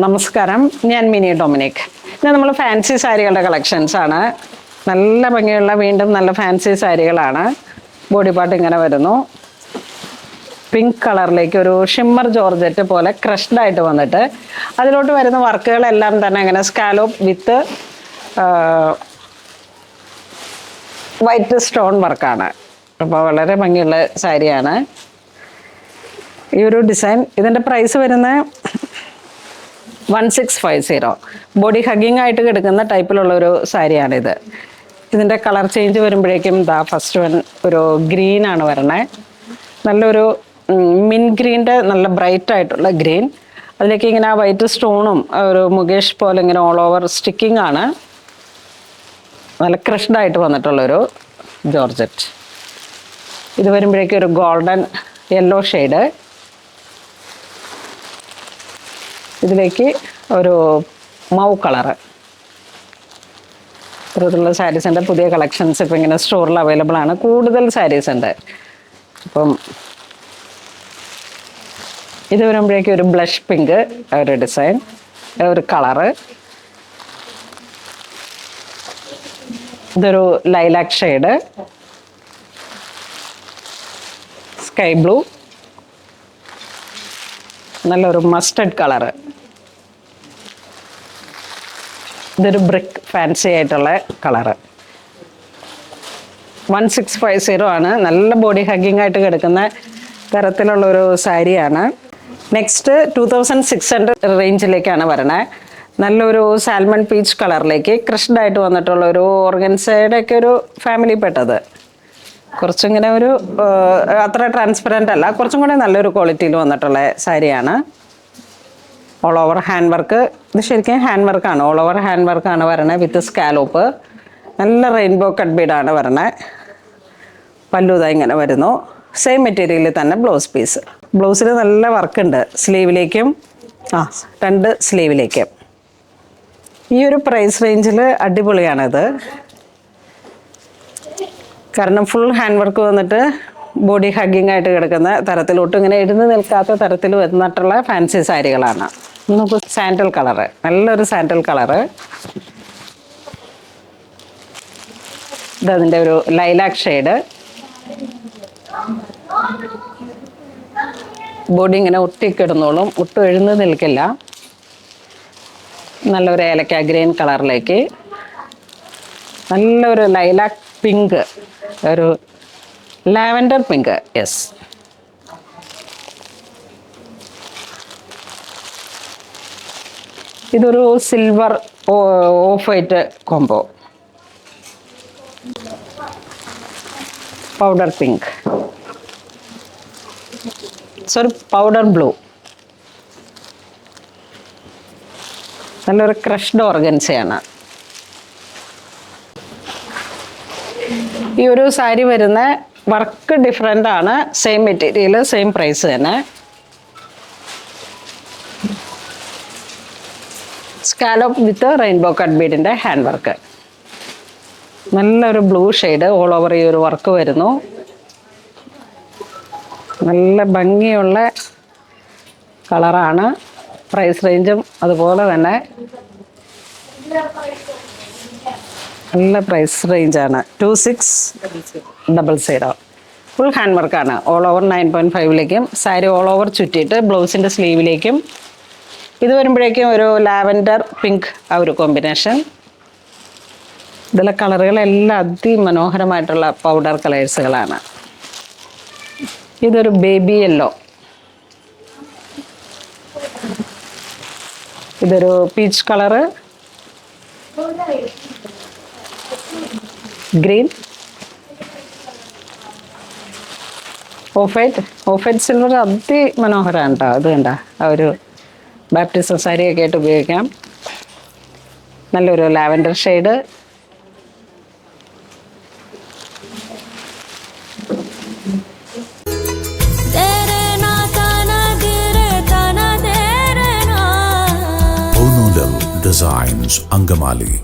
നമസ്കാരം, ഞാൻ mini Dominic. ഇന്ന് നമ്മൾ ഫാൻസി സാരികളുടെ കളക്ഷൻസ് ആണ്. നല്ല ഭംഗിയുള്ള വീണ്ടും നല്ല ഫാൻസി സാരികളാണ്. ബോഡി പാർട്ട് ഇങ്ങനെ വരുന്നു. പിങ്ക് കളറിലേക്ക് ഒരു ഷിമ്മർ ജോർജറ്റ് പോലെ ക്രഷ്ഡ് ആയിട്ട് വന്നിട്ട് അതിലോട്ട് വരുന്ന വർക്കുകളെല്ലാം തന്നെ ഇങ്ങനെ സ്കാലോപ്പ് വിത്ത് വൈറ്റ് സ്റ്റോൺ വർക്കാണ്. അപ്പോൾ വളരെ ഭംഗിയുള്ള സാരിയാണ് ഈ ഒരു ഡിസൈൻ. ഇതിൻ്റെ പ്രൈസ് വരുന്നത് 1650. ബോഡി ഹഗ്ഗിങ് ആയിട്ട് കിടക്കുന്ന ടൈപ്പിലുള്ളൊരു സാരിയാണിത്. ഇതിൻ്റെ കളർ ചേഞ്ച് വരുമ്പോഴേക്കും ഫസ്റ്റ് വൺ ഒരു ഗ്രീനാണ് വരണേ. നല്ലൊരു മിൻ ഗ്രീൻ്റെ നല്ല ബ്രൈറ്റ് ആയിട്ടുള്ള ഗ്രീൻ. അതിലേക്ക് ഇങ്ങനെ ആ വൈറ്റ് സ്റ്റോണും ഒരു മുകേഷ് പോലെ ഇങ്ങനെ ഓൾ ഓവർ സ്റ്റിക്കിംഗ് ആണ്. നല്ല ക്രഷ്ഡ് ആയിട്ട് വന്നിട്ടുള്ളൊരു ജോർജറ്റ്. ഇത് വരുമ്പോഴേക്കും ഒരു ഗോൾഡൻ യെല്ലോ ഷെയ്ഡ്. ഇതിലേക്ക് ഒരു മൗ കളറ്. ഇത്തരത്തിലുള്ള സാരീസിൻ്റെ പുതിയ കളക്ഷൻസ് ഇപ്പം ഇങ്ങനെ സ്റ്റോറിൽ അവൈലബിൾ ആണ്. കൂടുതൽ സാരീസ് ഉണ്ട്. അപ്പം ഇത് വരുമ്പോഴേക്കും ഒരു ബ്ലഷ് പിങ്ക് ഒരു ഡിസൈൻ, ഒരു കളറ്. ഇതൊരു ലൈലാക്ക് ഷെയ്ഡ്, സ്കൈ ബ്ലൂ, നല്ലൊരു മസ്റ്റർഡ് കളറ്. ഇതൊരു ബ്രിക്ക് ഫാൻസി ആയിട്ടുള്ള കളറ്. 1650 ആണ്. നല്ല ബോഡി ഹഗ്ഗിങ് ആയിട്ട് കിടക്കുന്ന തരത്തിലുള്ളൊരു സാരിയാണ്. നെക്സ്റ്റ് 2600 റേഞ്ചിലേക്കാണ് വരണേ. നല്ലൊരു സാൽമൺ പീച്ച് കളറിലേക്ക് ക്രഷ്ഡ് ആയിട്ട് വന്നിട്ടുള്ള ഒരു ഓർഗൻസയുടെ ഒക്കെ ഒരു ഫാമിലി പെട്ടത്. കുറച്ചിങ്ങനെ ഒരു അത്ര ട്രാൻസ്പെറൻ്റ് അല്ല, കുറച്ചും കൂടെ നല്ലൊരു ക്വാളിറ്റിയിൽ വന്നിട്ടുള്ള സാരിയാണ്. All over hand work. ഇത് ശരിക്കും ഹാൻഡ് വർക്കാണ്. ഓൾ ഓവർ ഹാൻഡ് വർക്കാണ് വരണത് വിത്ത് സ്കാലോപ്പ്. നല്ല റെയിൻബോ കട്ട് ബീഡാണ് വരണത്. പല്ലുത ഇങ്ങനെ വരുന്നു. സെയിം മെറ്റീരിയലിൽ തന്നെ ബ്ലൗസ് പീസ്. ബ്ലൗസിൽ നല്ല വർക്കുണ്ട്. സ്ലീവിലേക്കും 2 സ്ലീവിലേക്കും. ഈ ഒരു പ്രൈസ് റേഞ്ചിൽ അടിപൊളിയാണിത്. കാരണം ഫുൾ ഹാൻഡ് വർക്ക് വന്നിട്ട് ബോഡി ഹഗ്ഗിങ് ആയിട്ട് കിടക്കുന്ന തരത്തിലോട്ട് ഇങ്ങനെ എഴുന്ന് നിൽക്കാത്ത തരത്തിൽ വന്നിട്ടുള്ള ഫാൻസി സാരികളാണ്. നമുക്ക് സാൻഡൽ കളറ്, നല്ലൊരു സാൻഡൽ കളറ്. ഇതതിൻ്റെ ഒരു ലൈലാക്ക് ഷെയ്ഡ്. ബോഡി ഇങ്ങനെ ഒട്ടിക്കിടുന്നോളും, ഒട്ടും എഴുന്ന് നിൽക്കില്ല. നല്ലൊരു ഏലക്ക ഗ്രീൻ കളറിലേക്ക് നല്ലൊരു ലൈലാക്ക് പിങ്ക്, ഒരു ലാവൻഡർ പിങ്ക്. യെസ്, ഇതൊരു silver of white combo. Powder pink, sorry powder blue. നല്ലൊരു ക്രഷ്ഡ് ഓർഗൻസയാണ്. ഈ ഒരു സാരി വരുന്ന വർക്ക് ഡിഫറെൻ്റ് ആണ്. സെയിം മെറ്റീരിയൽ, സെയിം പ്രൈസ് തന്നെ. സ്കാലോപ്പ് വിത്ത് റെയിൻബോ കട്ട് ബീഡിൻ്റെ ഹാൻഡ് വർക്ക്. നല്ലൊരു ബ്ലൂ ഷെയ്ഡ് ഓൾ ഓവർ ഈ ഒരു വർക്ക് വരുന്നു. നല്ല ഭംഗിയുള്ള കളറാണ്. പ്രൈസ് റേഞ്ചും അതുപോലെ തന്നെ നല്ല പ്രൈസ് റേഞ്ചാണ്. 2600. ഫുൾ ഹാൻഡ് വർക്കാണ്. ഓൾ ഓവർ 9.5ലേക്കും സാരി ഓൾ ഓവർ ചുറ്റിയിട്ട് ബ്ലൗസിൻ്റെ സ്ലീവിലേക്കും. ഇത് വരുമ്പോഴേക്കും ഒരു ലാവൻഡർ പിങ്ക് ആ ഒരു കോമ്പിനേഷൻ. ഇതിലെ കളറുകളെല്ലാം അതിമനോഹരമായിട്ടുള്ള പൗഡർ കളേഴ്സുകളാണ്. ഇതൊരു ബേബി യെല്ലോ, ഇതൊരു peach colour, green, off white silver അതിമനോഹരമാണ് കേട്ടോ. അത് കണ്ട ആ ഒരു ബാപ്റ്റിസം സാരിയൊക്കെ ആയിട്ട് ഉപയോഗിക്കാം. നല്ലൊരു ലാവൻഡർ ഷെയ്ഡ്. Designs Angamali.